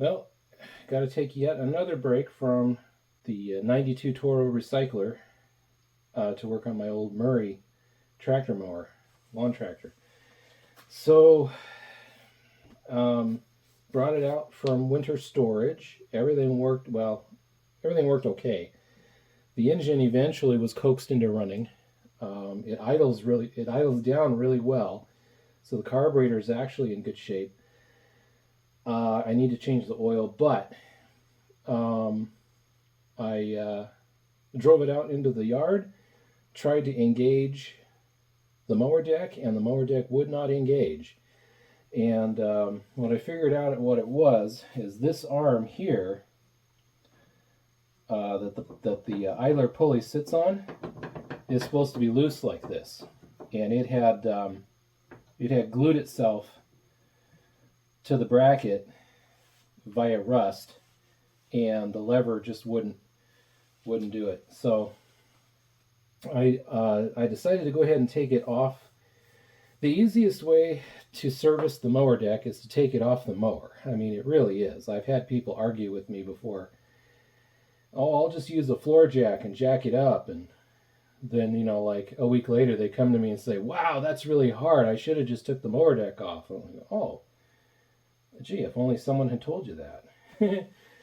Well, got to take yet another break from the 92 Toro recycler to work on my old Murrey tractor mower, lawn tractor. So, brought it out from winter storage. Everything worked well. Everything worked okay. The engine eventually was coaxed into running. It idles down really well. So the carburetor is actually in good shape. I need to change the oil, but I drove it out into the yard, tried to engage the mower deck, and the mower deck would not engage. And what I figured out what it was is this arm here that the idler pulley sits on is supposed to be loose like this, and it had glued itself to the bracket via rust, and the lever just wouldn't do it. So I decided to go ahead and take it off. The easiest way to service the mower deck is to take it off the mower. I mean, it really is. I've had people argue with me before. Oh, I'll just use a floor jack and jack it up, and then, like a week later they come to me and say, wow, that's really hard. I should have just took the mower deck off. I'm like, oh, gee, if only someone had told you that.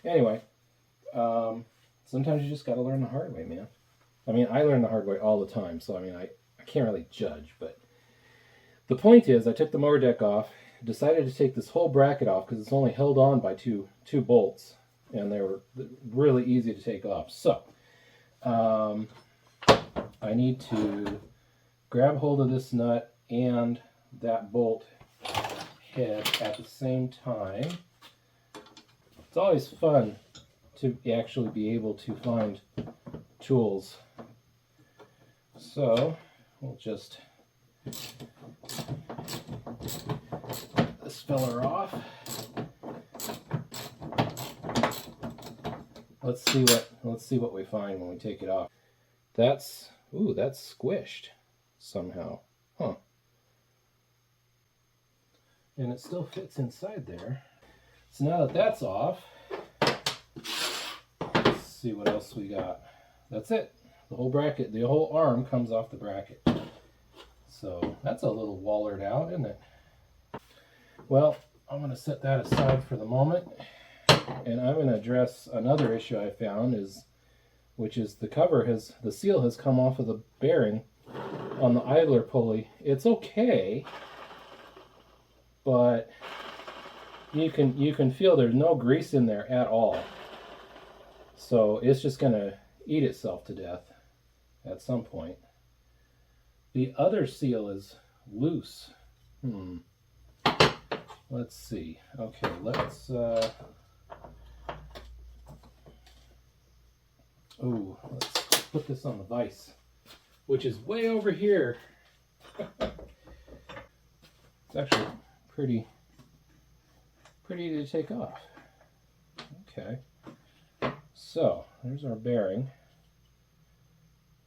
Anyway, sometimes you just got to learn the hard way, man. I mean, I learn the hard way all the time, so I mean, I can't really judge, but the point is, I took the mower deck off, decided to take this whole bracket off because it's only held on by two bolts, and they were really easy to take off. So, I need to grab hold of this nut and that bolt head at the same time. It's always fun to actually be able to find tools. So, we'll just get this feller off. Let's see what we find when we take it off. That's squished somehow. Huh. And it still fits inside there. So now that that's off, let's see what else we got. That's it. The whole bracket, the whole arm comes off the bracket. So that's a little wallered out, isn't it? Well, I'm going to set that aside for the moment, and I'm going to address another issue I found, which is the seal has come off of the bearing on the idler pulley. It's okay, but you can feel there's no grease in there at all. So it's just going to eat itself to death at some point. The other seal is loose. Let's see. Okay, let's put this on the vise, which is way over here. It's actually pretty easy to take off. Okay, so there's our bearing.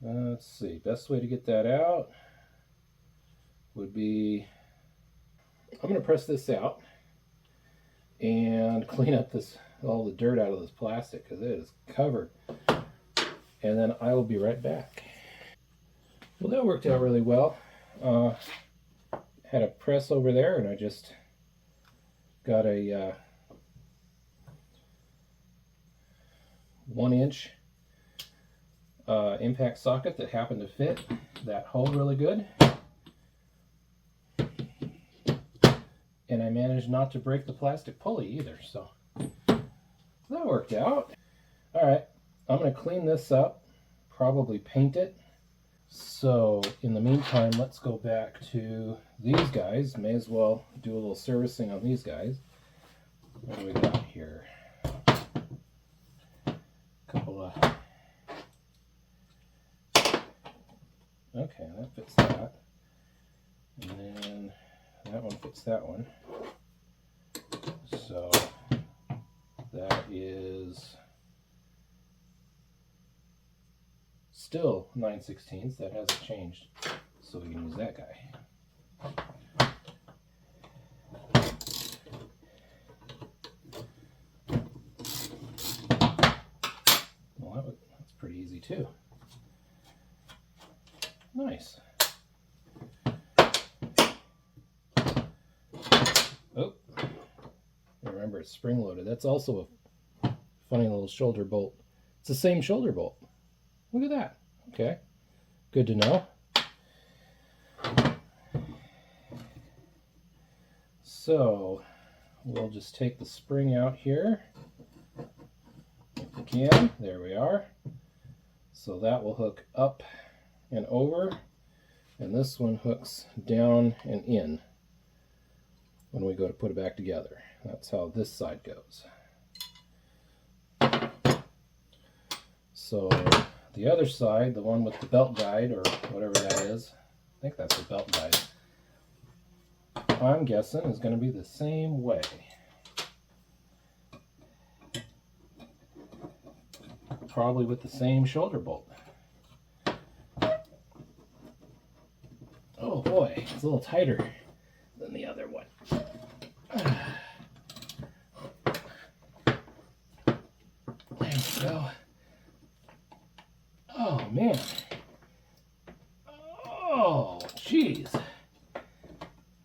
Let's see, best way to get that out would be, I'm going to press this out and clean up all the dirt out of this plastic because it is covered, and then I will be right back. Well, that worked out really well. Had a press over there, and I just got a 1-inch impact socket that happened to fit that hole really good, and I managed not to break the plastic pulley either, so that worked out. Alright, I'm going to clean this up, probably paint it. So in the meantime, let's go back to these guys. May as well do a little servicing on these guys. What do we got here? Okay, that fits that. And then that one fits that one. So that is still 9/16. That hasn't changed. So we can use that guy. too. Nice. Oh, remember it's spring loaded. That's also a funny little shoulder bolt. It's the same shoulder bolt. Look at that. Okay, good to know. So we'll just take the spring out here if we can. There we are. So that will hook up and over, and this one hooks down and in when we go to put it back together. That's how this side goes. So the other side, the one with the belt guide or whatever that is, I think that's the belt guide, I'm guessing is going to be the same way. Probably with the same shoulder bolt. Oh boy, it's a little tighter than the other one. There we go. Oh man. Oh jeez.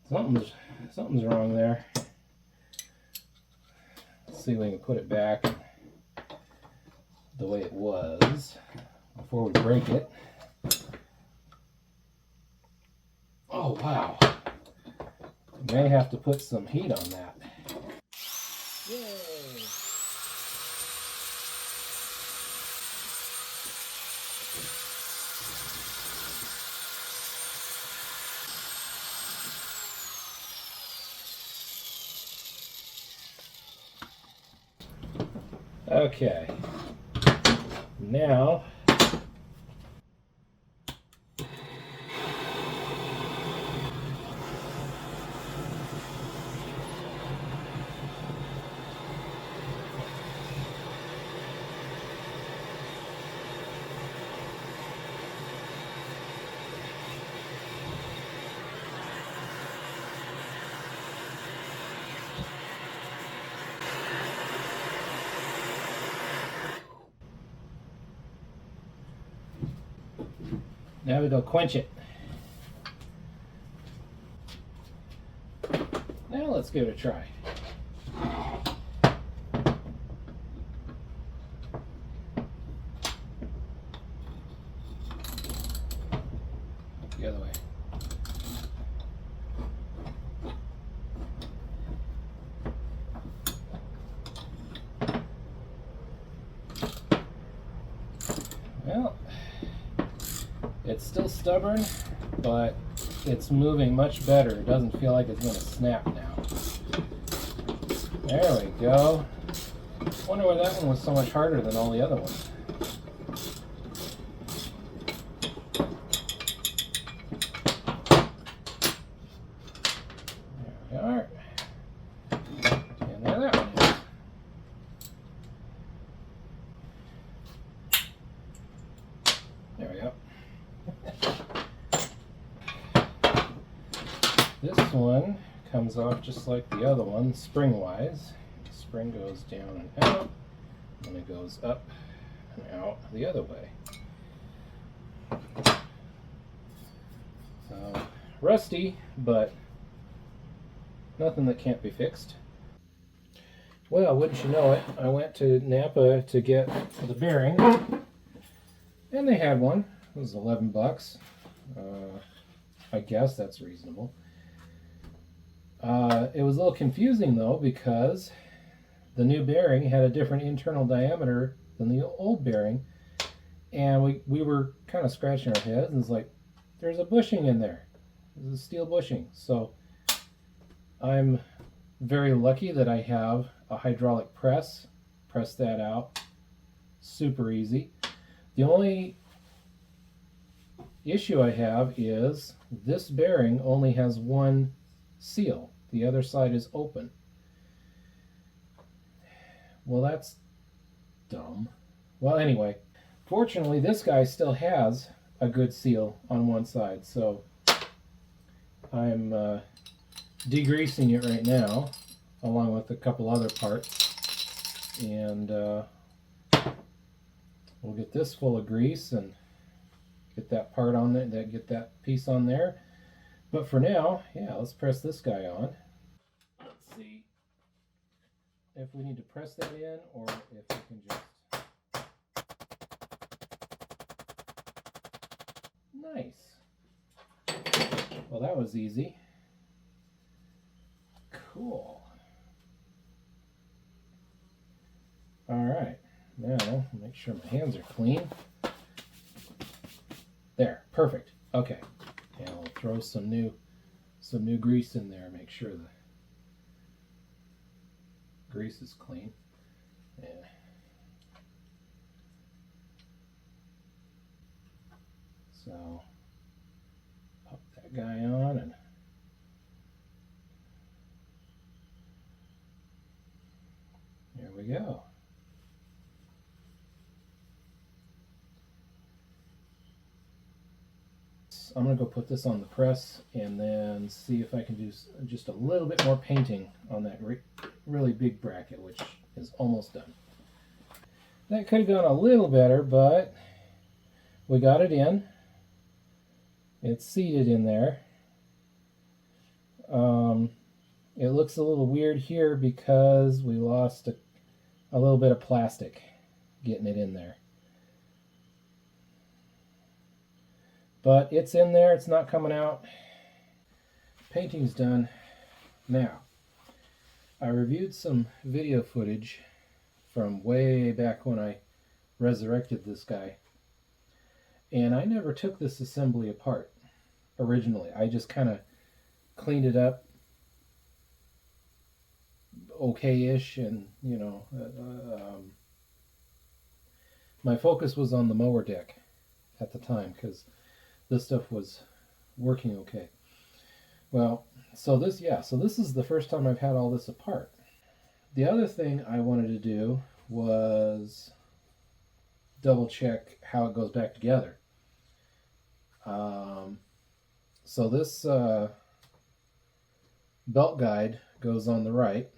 Something's wrong there. Let's see if we can put it back the way it was before we break it. Oh wow. May have to put some heat on that. Yay! Okay, now we go quench it. Now let's give it a try. The other way. Well, it's still stubborn, but it's moving much better. It doesn't feel like it's going to snap now. There we go. Wonder why that one was so much harder than all the other ones. There we are. And there that one is. There we go. This one comes off just like the other one, spring-wise. The spring goes down and out, and it goes up and out the other way. So, rusty, but nothing that can't be fixed. Well, wouldn't you know it, I went to Napa to get the bearing, and they had one. It was 11 bucks. I guess that's reasonable. It was a little confusing though, because the new bearing had a different internal diameter than the old bearing, and we were kind of scratching our heads, and it's like, there's a bushing in there. There's a steel bushing. So I'm very lucky that I have a hydraulic press. Press that out. Super easy. The only issue I have is this bearing only has one seal. The other side is open. Well, that's dumb. Well, anyway, fortunately this guy still has a good seal on one side, so I'm degreasing it right now along with a couple other parts, and We'll get this full of grease and get that part on there, get that piece on there. But for now, yeah, let's press this guy on. Let's see if we need to press that in or if we can just... Nice. Well, that was easy. Cool. All right, now make sure my hands are clean. There, perfect. Okay, and I'll throw some new grease in there. Make sure the grease is clean. Yeah. So pop that guy on and there we go. I'm going to go put this on the press and then see if I can do just a little bit more painting on that really big bracket, which is almost done. That could have gone a little better, but we got it in. It's seated in there. It looks a little weird here because we lost a little bit of plastic getting it in there. But it's in there, it's not coming out. Painting's done. Now, I reviewed some video footage from way back when I resurrected this guy. And I never took this assembly apart originally. I just kind of cleaned it up okay-ish, and you know, my focus was on the mower deck at the time because this stuff was working okay. Well, so this is the first time I've had all this apart. The other thing I wanted to do was double check how it goes back together. So this belt guide goes on the right.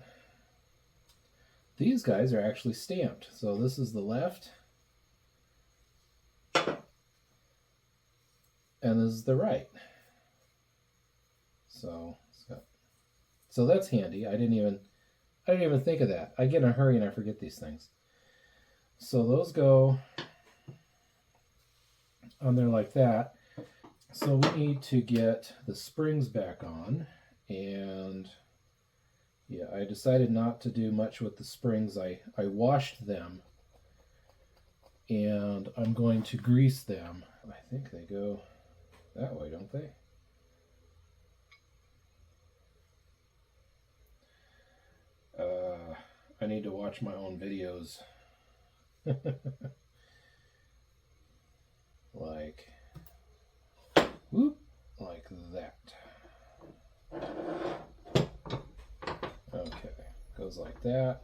These guys are actually stamped. So this is the left, and this is the right. So that's handy. I didn't even think of that. I get in a hurry and I forget these things. So those go on there like that. So we need to get the springs back on, and yeah, I decided not to do much with the springs. I washed them, and I'm going to grease them. I think they go that way, don't they? I need to watch my own videos. Like, whoop, like that. Okay, goes like that.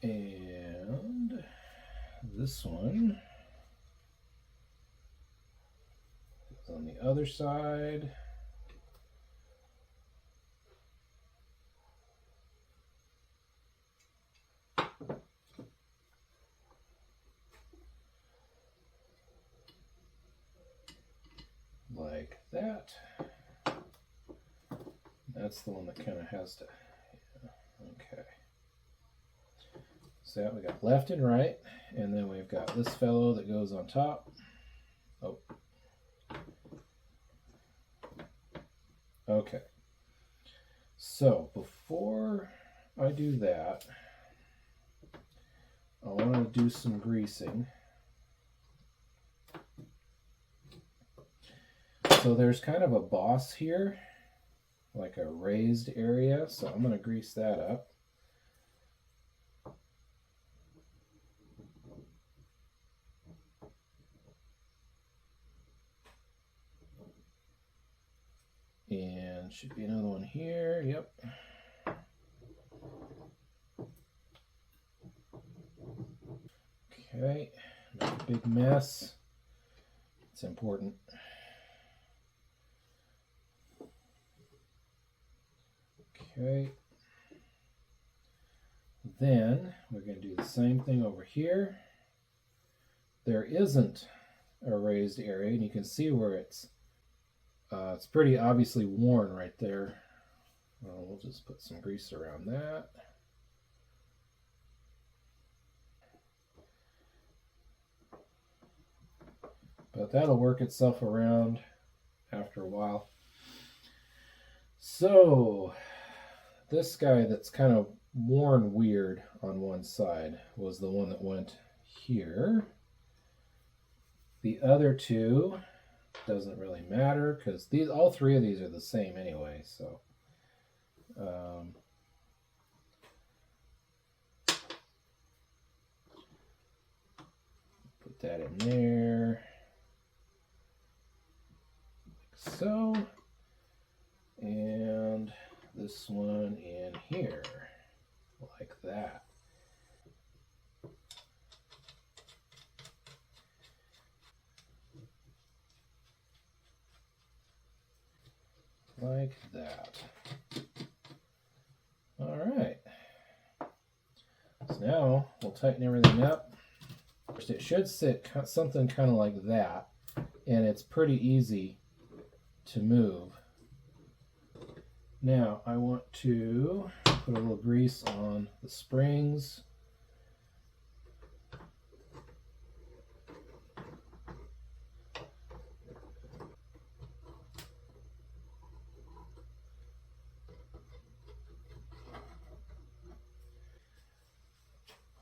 And this one is on the other side. Like that. That's the one that kind of has to, yeah, okay. So we got left and right, and then we've got this fellow that goes on top. Oh. Okay. So before I do that, I want to do some greasing. So there's kind of a boss here, like a raised area, so I'm going to grease that up. And should be another one here, yep. Okay, make a big mess. It's important. Okay. then we're going to do the same thing over here. There isn't a raised area, and you can see where it's pretty obviously worn right there. Well, we'll just put some grease around that. But that'll work itself around after a while. So this guy that's kind of worn weird on one side was the one that went here. The other two doesn't really matter because all three of these are the same anyway. So put that in there like so, and this one in here like that. Like that. All right. So now we'll tighten everything up. It should sit something kind of like that, and it's pretty easy to move. Now I want to put a little grease on the springs.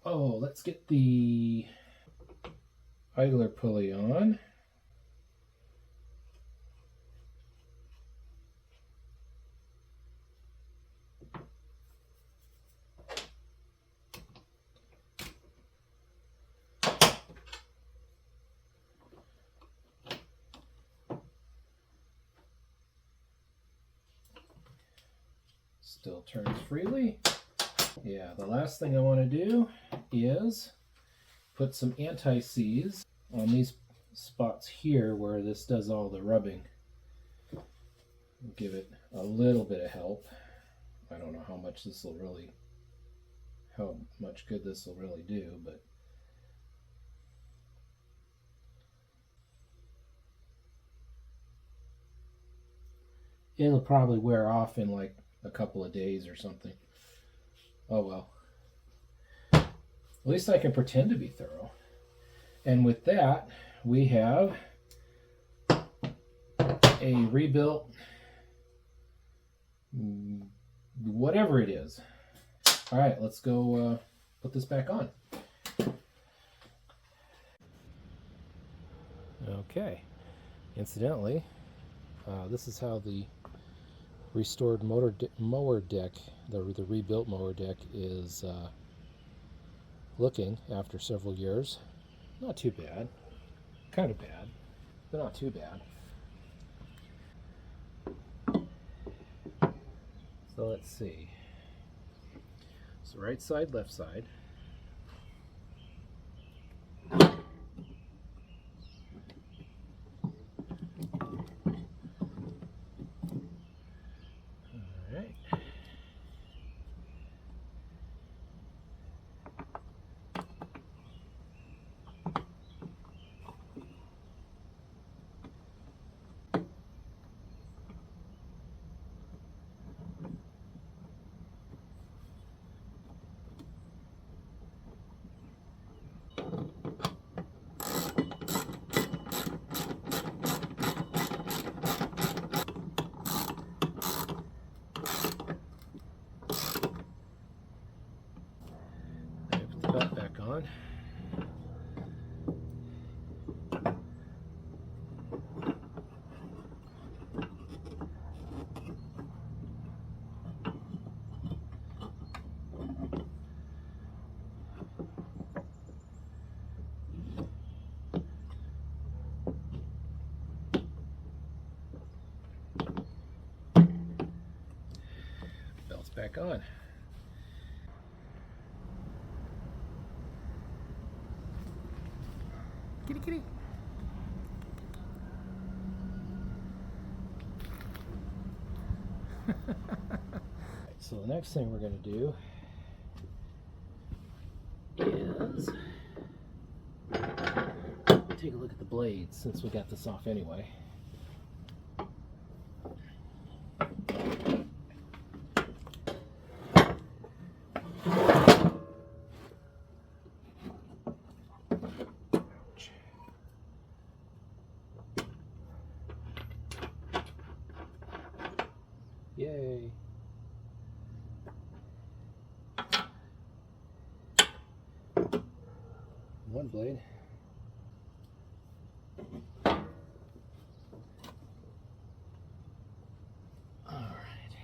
Oh, let's get the idler pulley on. Still turns freely. Yeah, the last thing I want to do is put some anti-seize on these spots here where this does all the rubbing. Give it a little bit of help. I don't know how much good this will really do, but it'll probably wear off in like a couple of days or something. Oh well. At least I can pretend to be thorough. And with that, we have a rebuilt whatever it is. All right, let's go put this back on. Okay. Incidentally, this is how the restored mower deck, the rebuilt mower deck, is looking after several years. Not too bad. Kind of bad, but not too bad. So let's see. So right side, left side. Put back on. Belt's back on. Kitty, kitty. So the next thing we're going to do blades since we got this off anyway. Yay! One blade. All right.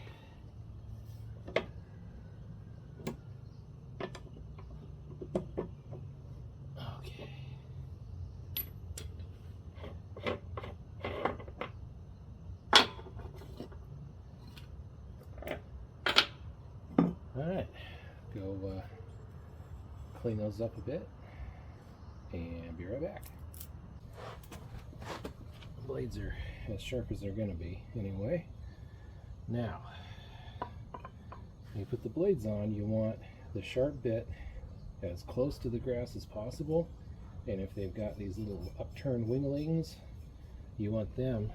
Okay. All right. Go clean those up a bit and be right back. The blades are as sharp as they're going to be anyway. Now, when you put the blades on, you want the sharp bit as close to the grass as possible, and if they've got these little upturned winglings, you want them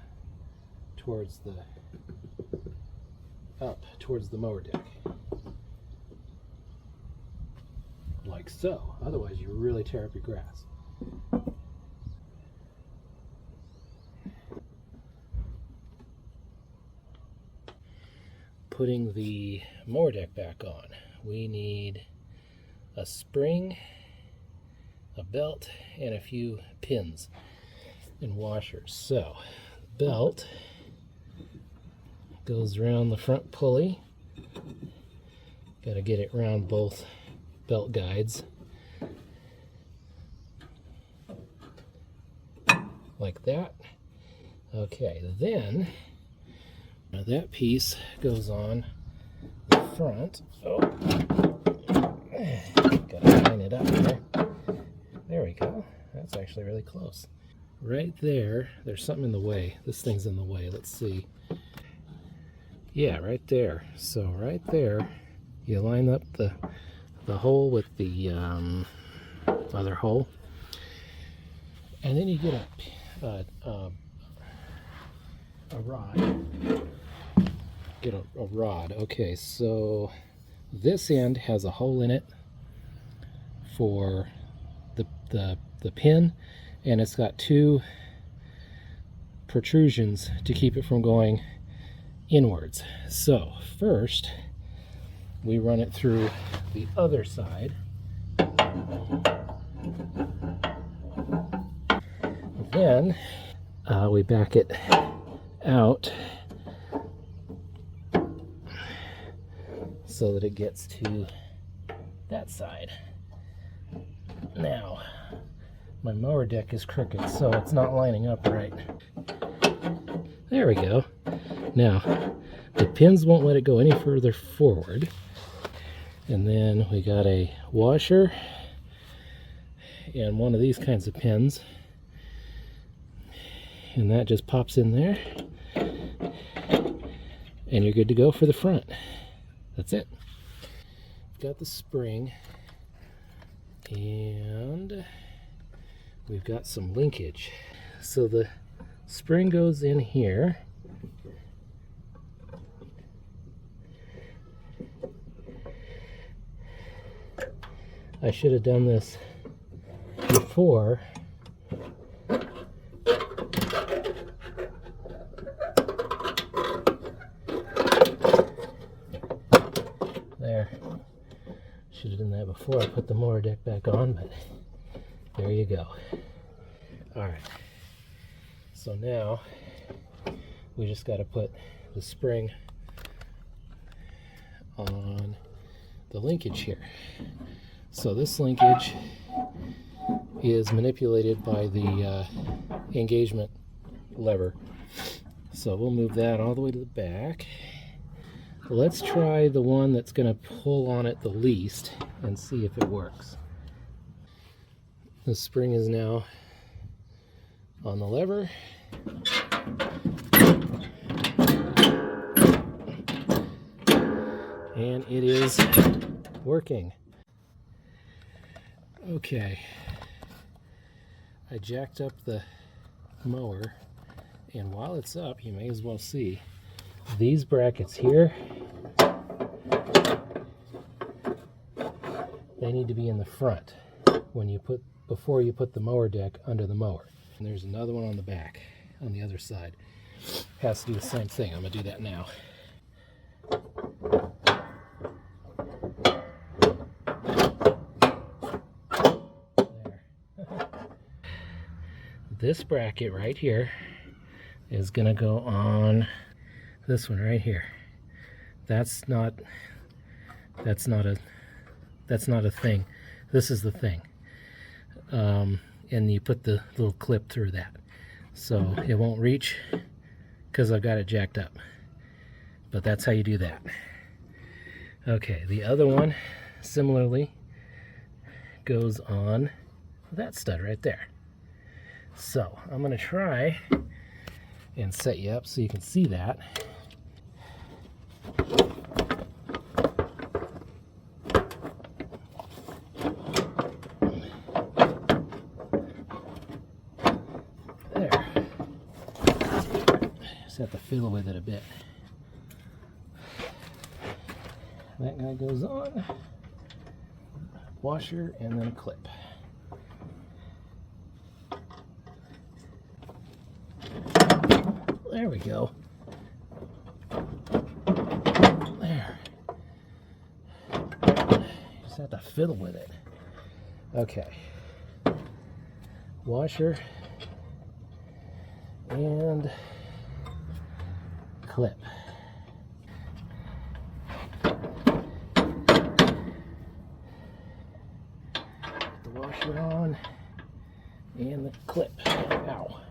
towards the mower deck, like so. Otherwise you really tear up your grass. Putting the mower deck back on, we need a spring, a belt, and a few pins and washers. So the belt goes around the front pulley. Got to get it around both belt guides like that. Okay, then that piece goes on the front. Oh, gotta line it up there. There we go. That's actually really close. Right there, there's something in the way. This thing's in the way. Let's see. Yeah, right there. So right there, you line up the hole with the other hole, and then you get a rod. Get a rod. Okay, so this end has a hole in it for the pin, and it's got two protrusions to keep it from going inwards. So first we run it through the other side. Then we back it out so that it gets to that side. Now, my mower deck is crooked, so it's not lining up right. There we go. Now, the pins won't let it go any further forward. And then we got a washer and one of these kinds of pins. And that just pops in there. And you're good to go for the front. That's it. Got the spring. And we've got some linkage. So the spring goes in here. I should have done this before. There. Should have done that before I put the mower deck back on, but there you go. Alright. So now we just got to put the spring on the linkage here. So this linkage is manipulated by the engagement lever. So we'll move that all the way to the back. Let's try the one that's going to pull on it the least and see if it works. The spring is now on the lever. And it is working. Okay. I jacked up the mower, and while it's up, you may as well see these brackets here. They need to be in the front when you before you put the mower deck under the mower. And there's another one on the back, on the other side. Has to do the same thing. I'm gonna do that now. There. This bracket right here is gonna go on this one right here. That's not a thing. This is the thing. And you put the little clip through that. So it won't reach because I've got it jacked up. But that's how you do that. Okay, the other one similarly goes on that stud right there. So I'm going to try and set you up so you can see that. There. Just have to fiddle with it a bit. That guy goes on, washer, and then clip. There we go. There. Just have to fiddle with it. Okay. Washer and clip. The washer on and the clip. Ow.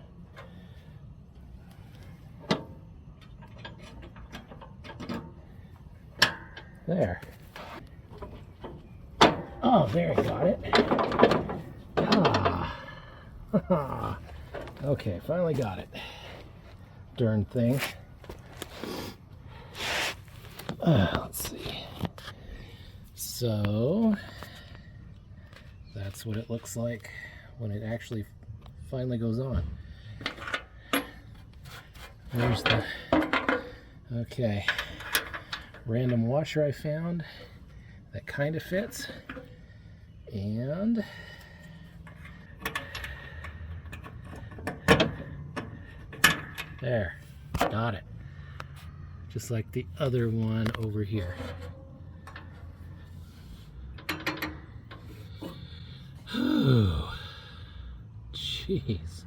There. Oh, there, I got it. Ah. Okay, finally got it. Darn thing. Let's see. So, that's what it looks like when it actually finally goes on. There's the, okay, random washer I found that kind of fits. And there, got it. Just like the other one over here. Jeez.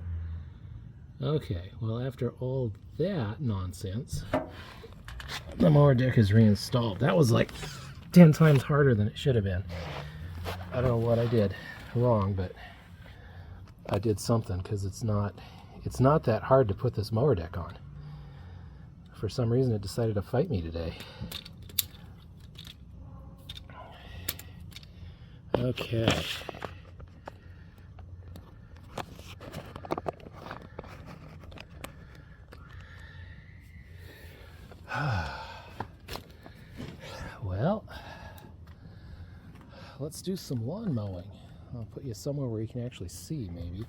Okay, well, after all that nonsense, the mower deck is reinstalled. That was like 10 times harder than it should have been. I don't know what I did wrong, but I did something, because it's not that hard to put this mower deck on. For some reason it decided to fight me today. Okay. Well, let's do some lawn mowing. I'll put you somewhere where you can actually see, maybe.